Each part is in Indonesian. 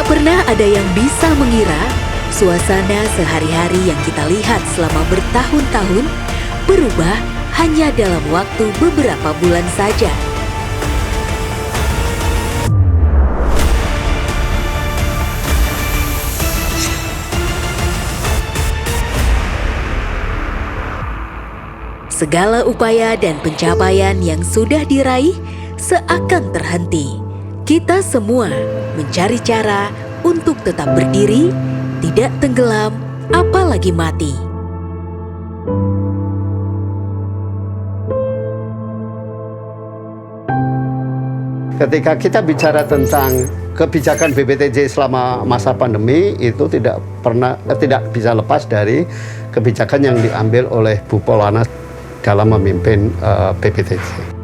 Tak pernah ada yang bisa mengira suasana sehari-hari yang kita lihat selama bertahun-tahun berubah hanya dalam waktu beberapa bulan saja. Segala upaya dan pencapaian yang sudah diraih seakan terhenti. Kita semua mencari cara untuk tetap berdiri, tidak tenggelam, apalagi mati. Ketika kita bicara tentang kebijakan BPTJ selama masa pandemi, itu tidak bisa lepas dari kebijakan yang diambil oleh Bu Polana dalam memimpin BPTJ.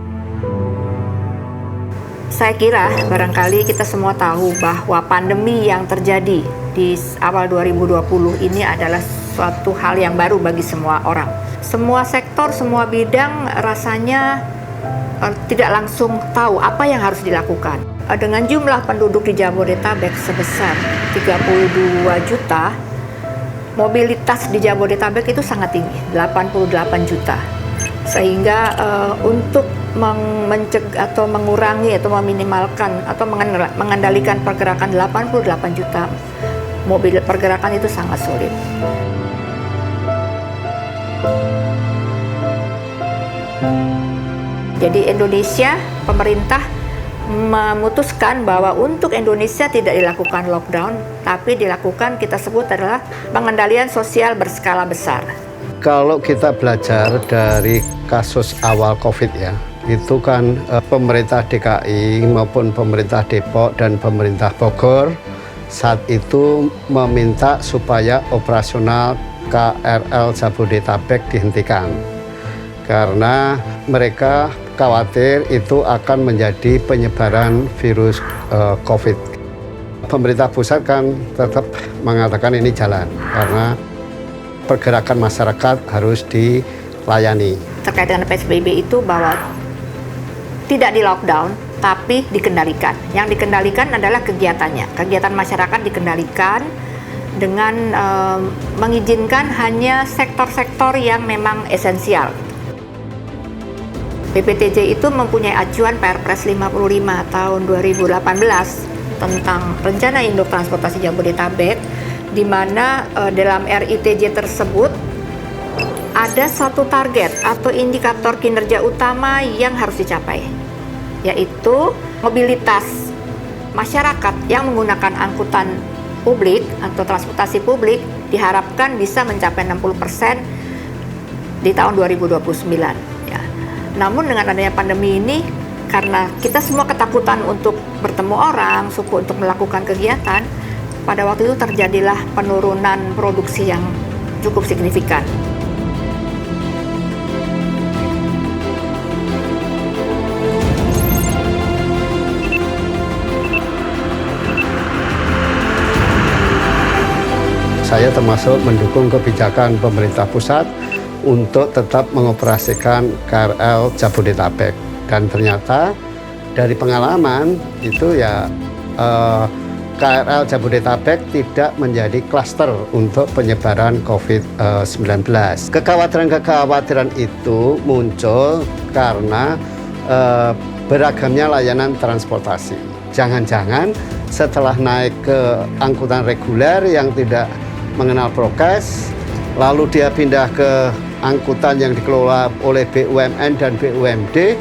Saya kira barangkali kita semua tahu bahwa pandemi yang terjadi di awal 2020 ini adalah suatu hal yang baru bagi semua orang. Semua sektor, semua bidang rasanya tidak langsung tahu apa yang harus dilakukan. Dengan jumlah penduduk di Jabodetabek sebesar 32 juta, mobilitas di Jabodetabek itu sangat tinggi, 88 juta. Sehingga untuk mencegah atau mengurangi atau meminimalkan atau mengendalikan pergerakan 88 juta mobil pergerakan itu sangat sulit. Jadi Indonesia, pemerintah memutuskan bahwa untuk Indonesia tidak dilakukan lockdown, tapi dilakukan kita sebut adalah pengendalian sosial berskala besar. Kalau kita belajar dari kasus awal COVID ya, itu kan pemerintah DKI maupun pemerintah Depok dan pemerintah Bogor saat itu meminta supaya operasional KRL Jabodetabek dihentikan. Karena mereka khawatir itu akan menjadi penyebaran virus COVID. Pemerintah pusat kan tetap mengatakan ini jalan karena pergerakan masyarakat harus dilayani. Terkait dengan PSBB itu bahwa tidak di lockdown, tapi dikendalikan. Yang dikendalikan adalah kegiatannya. Kegiatan masyarakat dikendalikan dengan mengizinkan hanya sektor-sektor yang memang esensial. BPTJ itu mempunyai acuan Perpres 55 tahun 2018 tentang Rencana Induk Transportasi Jabodetabek, di mana dalam RITJ tersebut ada satu target atau indikator kinerja utama yang harus dicapai, yaitu mobilitas masyarakat yang menggunakan angkutan publik atau transportasi publik diharapkan bisa mencapai 60% di tahun 2029. Ya. Namun dengan adanya pandemi ini, karena kita semua ketakutan untuk bertemu orang, suku untuk melakukan kegiatan, pada waktu itu terjadilah penurunan produksi yang cukup signifikan. Saya termasuk mendukung kebijakan pemerintah pusat untuk tetap mengoperasikan KRL Jabodetabek. Dan ternyata dari pengalaman itu ya KRL Jabodetabek tidak menjadi klaster untuk penyebaran COVID-19. Kekhawatiran-kekhawatiran itu muncul karena beragamnya layanan transportasi. Jangan-jangan setelah naik ke angkutan reguler yang tidak mengenal prokes, lalu dia pindah ke angkutan yang dikelola oleh BUMN dan BUMD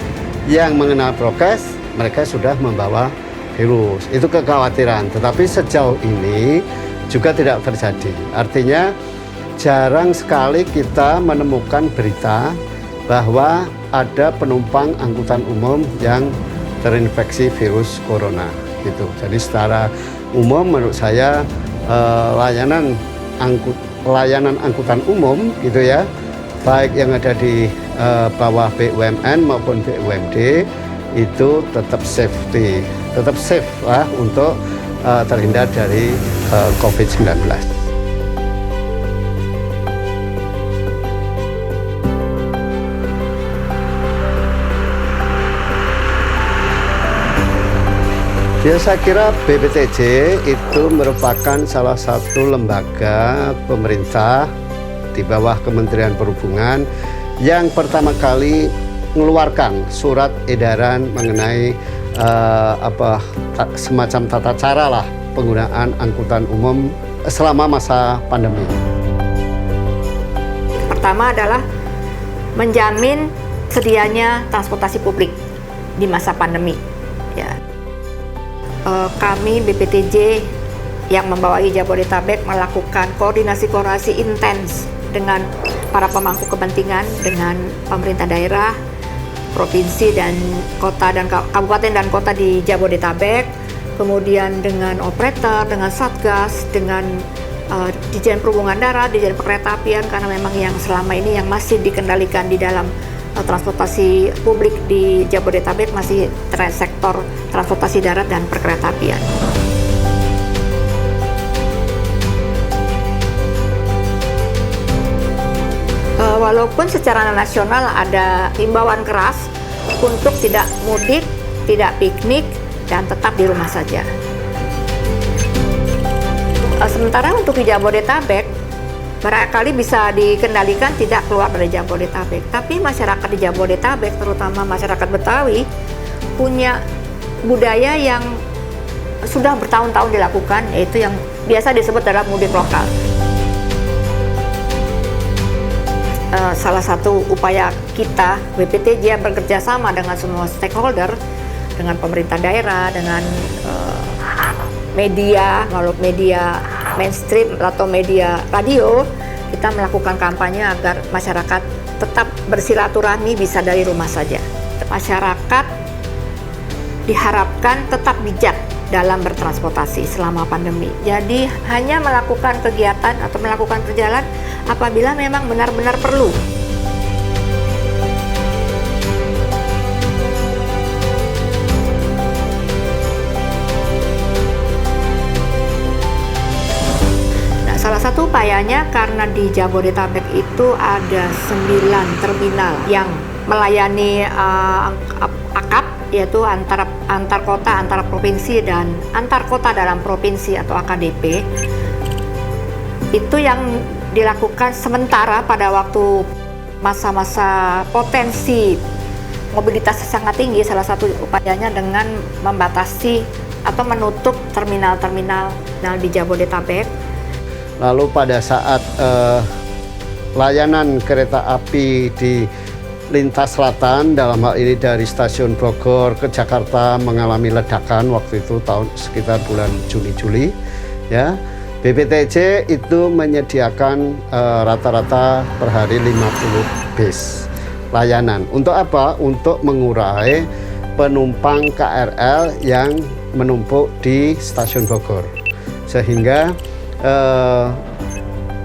yang mengenal prokes, mereka sudah membawa virus. Itu kekhawatiran, tetapi sejauh ini juga tidak terjadi. Artinya jarang sekali kita menemukan berita bahwa ada penumpang angkutan umum yang terinfeksi virus corona gitu. Jadi secara umum menurut saya layanan angkutan umum gitu ya, baik yang ada di bawah BUMN maupun BUMD itu tetap safe lah untuk terhindar dari COVID-19. Ya, saya kira BPTJ itu merupakan salah satu lembaga pemerintah di bawah Kementerian Perhubungan yang pertama kali mengeluarkan surat edaran mengenai semacam tata cara lah penggunaan angkutan umum selama masa pandemi. Pertama adalah menjamin sedianya transportasi publik di masa pandemi. Ya. Kami BPTJ yang membawahi Jabodetabek melakukan koordinasi intens dengan para pemangku kepentingan, dengan pemerintah daerah, provinsi dan kota dan kabupaten dan kota di Jabodetabek, kemudian dengan operator, dengan Satgas, dengan Dirjen Perhubungan Darat, Dirjen Perkeretaapian, karena memang yang selama ini yang masih dikendalikan di dalam transportasi publik di Jabodetabek masih sektor transportasi darat dan perkeretaapian. Walaupun secara nasional ada himbauan keras untuk tidak mudik, tidak piknik, dan tetap di rumah saja. Sementara untuk di Jabodetabek, barangkali bisa dikendalikan tidak keluar dari Jabodetabek. Tapi masyarakat di Jabodetabek, terutama masyarakat Betawi, punya budaya yang sudah bertahun-tahun dilakukan, yaitu yang biasa disebut dalam mudik lokal. Salah satu upaya kita, BPTJ, bekerja sama dengan semua stakeholder, dengan pemerintah daerah, dengan media, walau media mainstream atau media radio, kita melakukan kampanye agar masyarakat tetap bersilaturahmi bisa dari rumah saja. Masyarakat diharapkan tetap bijak dalam bertransportasi selama pandemi. Jadi hanya melakukan kegiatan atau melakukan perjalanan apabila memang benar-benar perlu. Salah satu upayanya karena di Jabodetabek itu ada 9 terminal yang melayani AKAP, yaitu antar kota, antar provinsi, dan antar kota dalam provinsi atau AKDP. Itu yang dilakukan sementara pada waktu masa-masa potensi mobilitas sangat tinggi. Salah satu upayanya dengan membatasi atau menutup terminal-terminal di Jabodetabek. Lalu pada saat layanan kereta api di lintas selatan, dalam hal ini dari stasiun Bogor ke Jakarta, mengalami ledakan waktu itu sekitar bulan Juni-Juli, ya, BPTJ itu menyediakan rata-rata per hari 50 bis layanan. Untuk apa? Untuk mengurai penumpang KRL yang menumpuk di stasiun Bogor, sehingga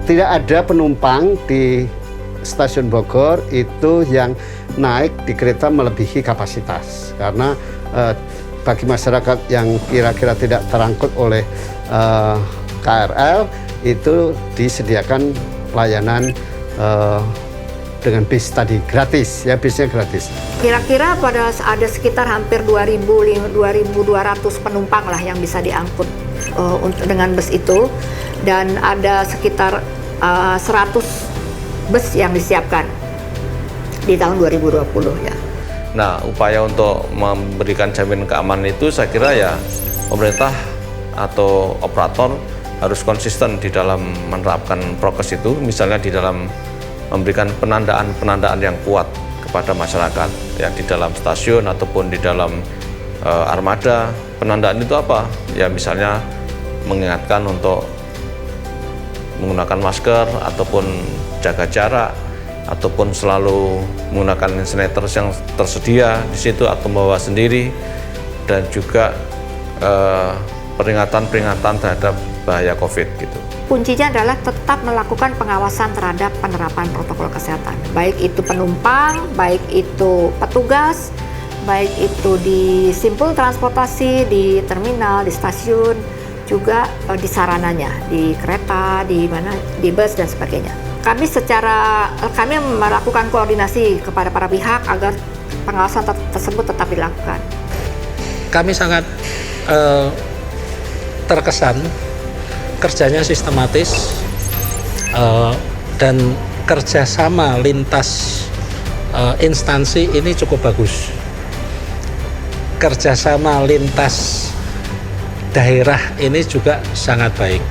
tidak ada penumpang di stasiun Bogor itu yang naik di kereta melebihi kapasitas, karena bagi masyarakat yang kira-kira tidak terangkut oleh KRL itu disediakan layanan dengan bis tadi gratis, ya, bisnya gratis. Kira-kira ada sekitar hampir 2.200 penumpang lah yang bisa diangkut dengan bus itu, dan ada sekitar 100 bus yang disiapkan di tahun 2020, ya. Nah, upaya untuk memberikan jaminan keamanan itu saya kira ya pemerintah atau operator harus konsisten di dalam menerapkan prokes itu, misalnya di dalam memberikan penandaan yang kuat kepada masyarakat, ya, di dalam stasiun ataupun di dalam armada. Penandaan itu apa? Ya, misalnya mengingatkan untuk menggunakan masker ataupun jaga jarak, ataupun selalu menggunakan hand sanitizer yang tersedia di situ atau membawa sendiri, dan juga peringatan-peringatan terhadap bahaya COVID gitu. Kuncinya adalah tetap melakukan pengawasan terhadap penerapan protokol kesehatan, baik itu penumpang, baik itu petugas, baik itu di simpul transportasi, di terminal, di stasiun, juga di sarananya, di kereta, di bus dan sebagainya. Kami melakukan koordinasi kepada para pihak agar pengawasan tersebut tetap dilakukan. Kami sangat terkesan kerjanya sistematis dan kerjasama lintas instansi ini cukup bagus. Kerjasama lintas daerah ini juga sangat baik,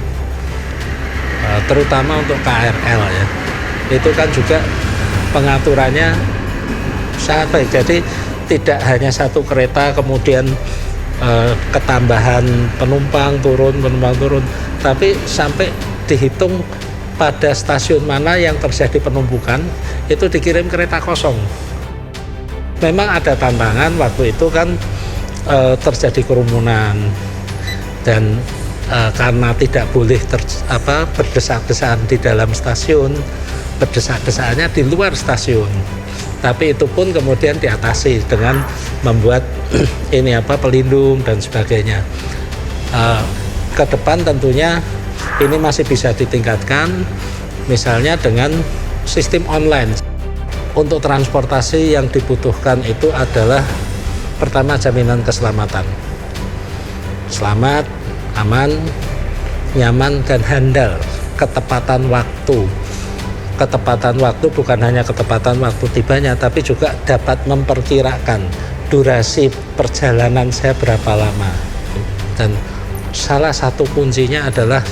terutama untuk KRL ya. Itu kan juga pengaturannya sangat baik. Jadi tidak hanya satu kereta kemudian ketambahan penumpang turun, tapi sampai dihitung pada stasiun mana yang terjadi penumpukan itu dikirim kereta kosong. Memang ada tantangan waktu itu kan terjadi kerumunan dan karena tidak boleh berdesak-desakan di dalam stasiun, berdesak-desakannya di luar stasiun. Tapi itu pun kemudian diatasi dengan membuat pelindung dan sebagainya. Ke depan tentunya ini masih bisa ditingkatkan, misalnya dengan sistem online. Untuk transportasi yang dibutuhkan itu adalah pertama jaminan keselamatan. Selamat, aman, nyaman, dan handal. Ketepatan waktu. Ketepatan waktu bukan hanya ketepatan waktu tibanya, tapi juga dapat memperkirakan durasi perjalanan saya berapa lama. Dan salah satu kuncinya adalah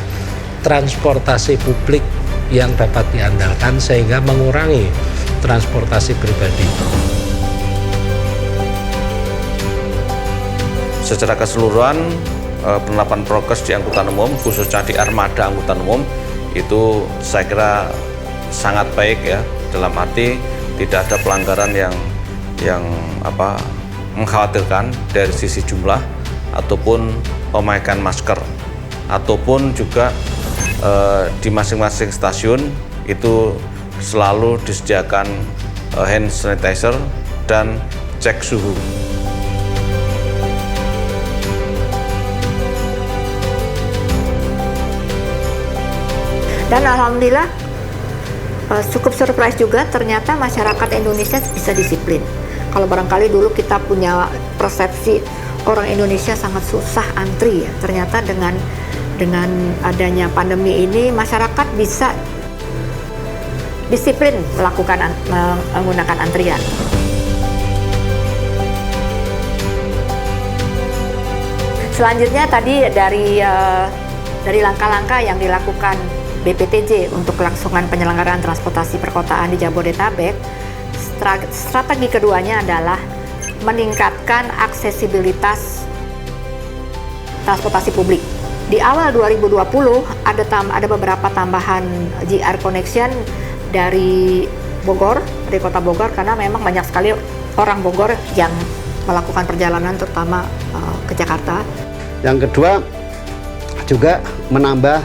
transportasi publik yang dapat diandalkan sehingga mengurangi transportasi pribadi. Secara keseluruhan penerapan prokes di angkutan umum, khususnya di armada angkutan umum, itu saya kira sangat baik ya, dalam arti tidak ada pelanggaran yang mengkhawatirkan dari sisi jumlah ataupun pemakaian masker, ataupun juga di masing-masing stasiun itu selalu disediakan hand sanitizer dan cek suhu. Dan alhamdulillah cukup surprise juga, ternyata masyarakat Indonesia bisa disiplin. Kalau barangkali dulu kita punya persepsi orang Indonesia sangat susah antri ya, ternyata dengan adanya pandemi ini masyarakat bisa disiplin menggunakan antrian. Selanjutnya tadi dari langkah-langkah yang dilakukan BPTJ untuk kelangsungan penyelenggaraan transportasi perkotaan di Jabodetabek, strategi keduanya adalah meningkatkan aksesibilitas transportasi publik. Di awal 2020 ada beberapa tambahan JR Connection dari Bogor, dari kota Bogor, karena memang banyak sekali orang Bogor yang melakukan perjalanan terutama ke Jakarta. Yang kedua juga menambah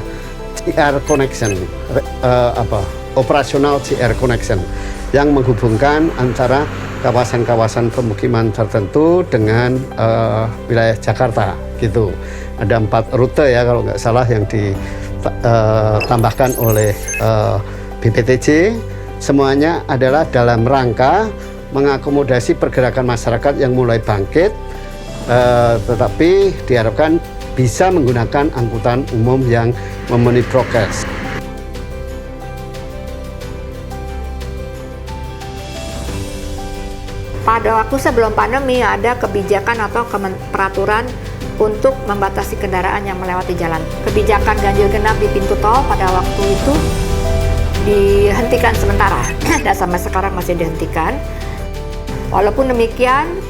JR Connection, operasional JR Connection yang menghubungkan antara kawasan-kawasan pemukiman tertentu dengan wilayah Jakarta gitu. Ada 4 rute ya kalau nggak salah yang ditambahkan oleh BPTJ. Semuanya adalah dalam rangka mengakomodasi pergerakan masyarakat yang mulai bangkit, tetapi diharapkan bisa menggunakan angkutan umum yang memenuhi prokes. Pada waktu sebelum pandemi ada kebijakan atau peraturan untuk membatasi kendaraan yang melewati jalan. Kebijakan ganjil genap di pintu tol pada waktu itu dihentikan sementara dan sampai sekarang masih dihentikan. Walaupun demikian,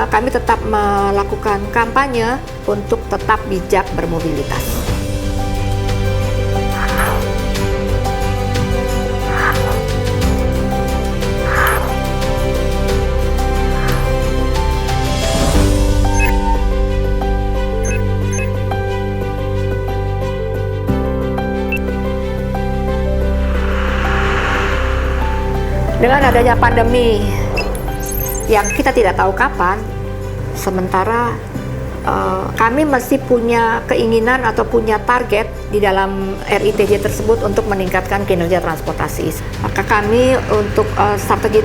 kami tetap melakukan kampanye untuk tetap bijak bermobilitas. Dengan adanya pandemi yang kita tidak tahu kapan, sementara kami masih punya keinginan atau punya target di dalam RITJ tersebut untuk meningkatkan kinerja transportasi. Maka kami untuk strategi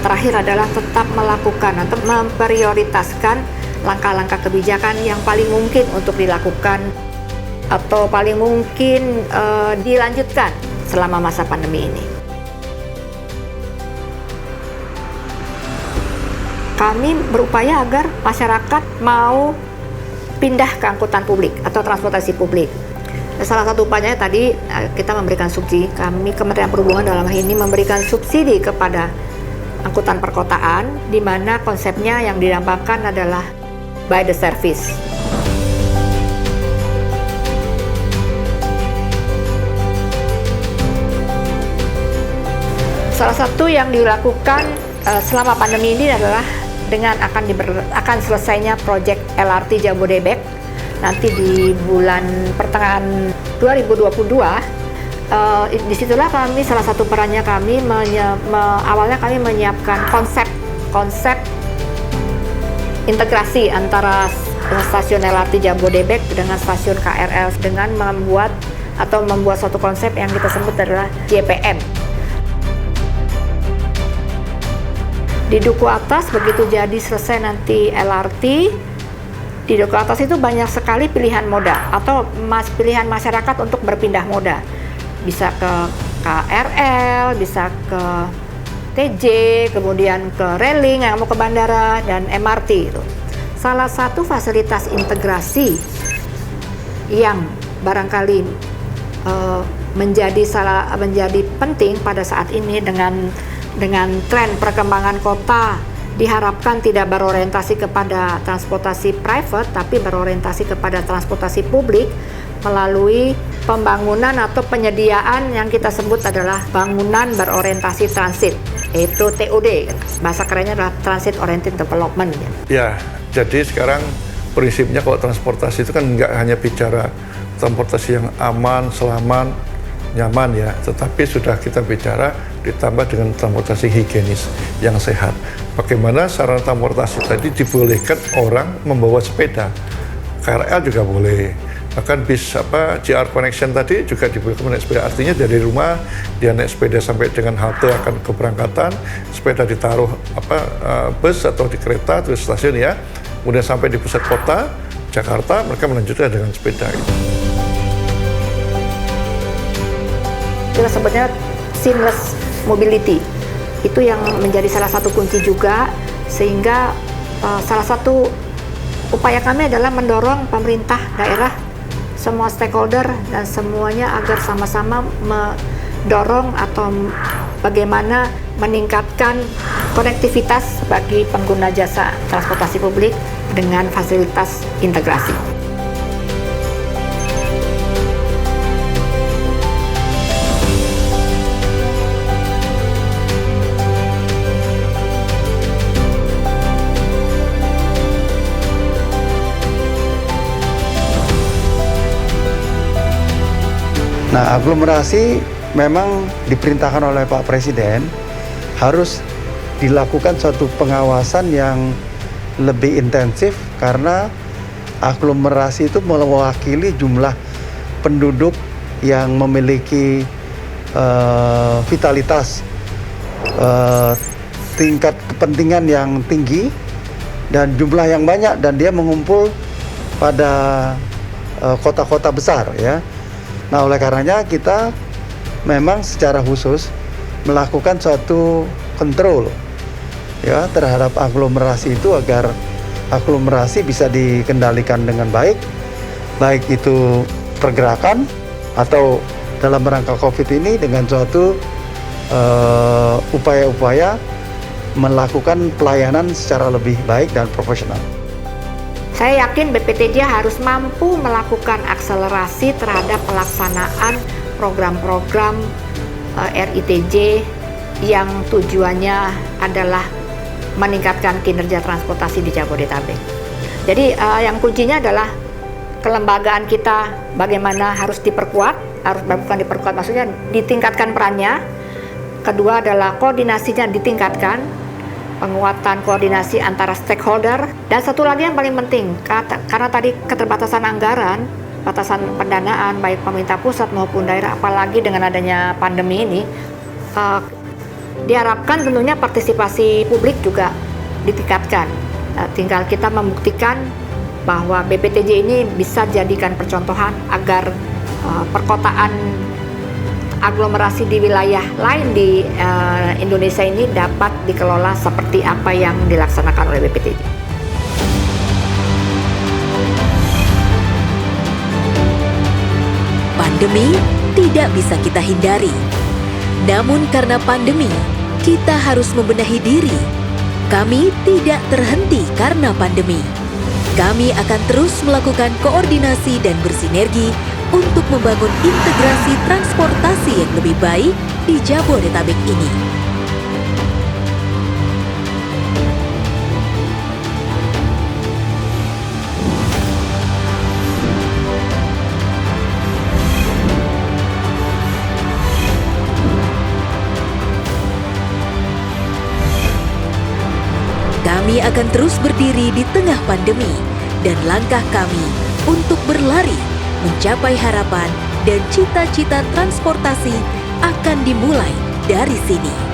terakhir adalah tetap melakukan atau memprioritaskan langkah-langkah kebijakan yang paling mungkin untuk dilakukan atau paling mungkin dilanjutkan selama masa pandemi ini. Kami berupaya agar masyarakat mau pindah ke angkutan publik atau transportasi publik. Salah satu upayanya tadi kita memberikan subsidi. Kami Kementerian Perhubungan dalam hal ini memberikan subsidi kepada angkutan perkotaan, di mana konsepnya yang didambakan adalah by the service. Salah satu yang dilakukan selama pandemi ini adalah dengan akan selesainya proyek LRT Jabodebek nanti di bulan pertengahan 2022. Disitulah kami, salah satu perannya kami awalnya kami menyiapkan konsep integrasi antara stasiun LRT Jabodebek dengan stasiun KRL dengan membuat suatu konsep yang kita sebut adalah JPM. Di Duku Atas begitu jadi selesai nanti LRT, di Duku Atas itu banyak sekali pilihan moda atau pilihan masyarakat untuk berpindah moda. Bisa ke KRL, bisa ke TJ, kemudian ke railing yang mau ke bandara, dan MRT itu. Salah satu fasilitas integrasi yang barangkali menjadi penting pada saat ini dengan tren perkembangan kota, diharapkan tidak berorientasi kepada transportasi private tapi berorientasi kepada transportasi publik melalui pembangunan atau penyediaan yang kita sebut adalah bangunan berorientasi transit, yaitu TOD. Bahasa kerennya adalah Transit Oriented Development. Ya, jadi sekarang prinsipnya kalau transportasi itu kan nggak hanya bicara transportasi yang aman, selamat, nyaman ya, tetapi sudah kita bicara ditambah dengan transportasi higienis yang sehat. Bagaimana sarana transportasi tadi dibolehkan orang membawa sepeda, KRL juga boleh, bahkan bis JR Connection tadi juga dibolehkan naik sepeda. Artinya dari rumah dia naik sepeda sampai dengan halte akan keberangkatan, sepeda ditaruh bus atau di kereta terus stasiun ya, kemudian sampai di pusat kota Jakarta mereka melanjutkan dengan sepeda. Kita sebutnya seamless mobility. Itu yang menjadi salah satu kunci juga, sehingga salah satu upaya kami adalah mendorong pemerintah daerah, semua stakeholder dan semuanya agar sama-sama mendorong atau bagaimana meningkatkan konektivitas bagi pengguna jasa transportasi publik dengan fasilitas integrasi. Nah, aglomerasi memang diperintahkan oleh Pak Presiden harus dilakukan suatu pengawasan yang lebih intensif karena aglomerasi itu mewakili jumlah penduduk yang memiliki vitalitas, tingkat kepentingan yang tinggi dan jumlah yang banyak, dan dia mengumpul pada kota-kota besar ya. Nah, oleh karenanya kita memang secara khusus melakukan suatu kontrol ya terhadap aglomerasi itu agar aglomerasi bisa dikendalikan dengan baik itu pergerakan atau dalam rangka COVID ini dengan suatu upaya-upaya melakukan pelayanan secara lebih baik dan profesional. Saya yakin BPTJ harus mampu melakukan akselerasi terhadap pelaksanaan program-program RITJ yang tujuannya adalah meningkatkan kinerja transportasi di Jabodetabek. Jadi yang kuncinya adalah kelembagaan kita bagaimana harus diperkuat, bukan diperkuat maksudnya ditingkatkan perannya. Kedua adalah koordinasinya ditingkatkan, penguatan koordinasi antara stakeholder, dan satu lagi yang paling penting karena tadi keterbatasan anggaran, batasan pendanaan baik pemerintah pusat maupun daerah, apalagi dengan adanya pandemi ini, diharapkan tentunya partisipasi publik juga ditingkatkan. Tinggal kita membuktikan bahwa BPTJ ini bisa jadikan percontohan agar perkotaan aglomerasi di wilayah lain di Indonesia ini dapat dikelola seperti apa yang dilaksanakan oleh BPTJ. Pandemi tidak bisa kita hindari. Namun karena pandemi, kita harus membenahi diri. Kami tidak terhenti karena pandemi. Kami akan terus melakukan koordinasi dan bersinergi untuk membangun integrasi transportasi yang lebih baik di Jabodetabek ini. Kami akan terus berdiri di tengah pandemi dan langkah kami untuk berlari, mencapai harapan dan cita-cita transportasi akan dimulai dari sini.